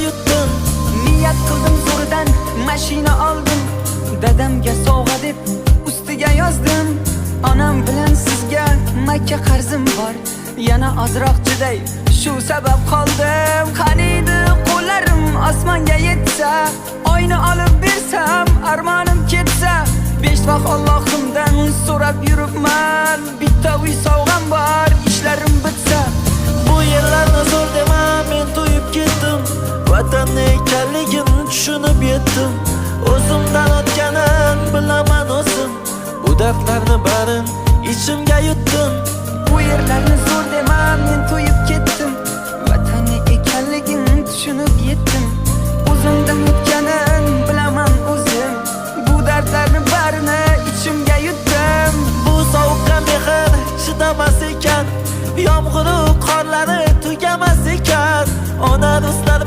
yutdim. Niyat qildim zo'ridan mashina oldim. Dadamga sovg'a deb ustiga yozdim. Onam bilan sizga Makka qarzim bor. Yana ozroq chiday, shu sabab qoldim. Qaniydi qo'llarim osmonga yetsa, oyni olib bersam, armonim ketsa. 5 vaqt Allohimdan so'rab yuribman. Bitta uy sovg'am bor, ishlarim bitsa. Bu yerlarni zo'r dema, men to'yib ketdim. Vatanni ekanligini tushunib yetdim. O'zimdan o'tganin bilaman o'zim. Bu dardlarni barin ichimga yutdim. Bu yerlarni zo'r dema, men to'yib ketdim. Vatani ekanligini tushunib yetdim. O'zimdan o'tganin bilaman o'zim. Bu dardlarni barini ichimga yutdim. Bu sovuqqa mehr chidamas ekan, yomg'ir qorlari tugamas ekan. Ona do'stlar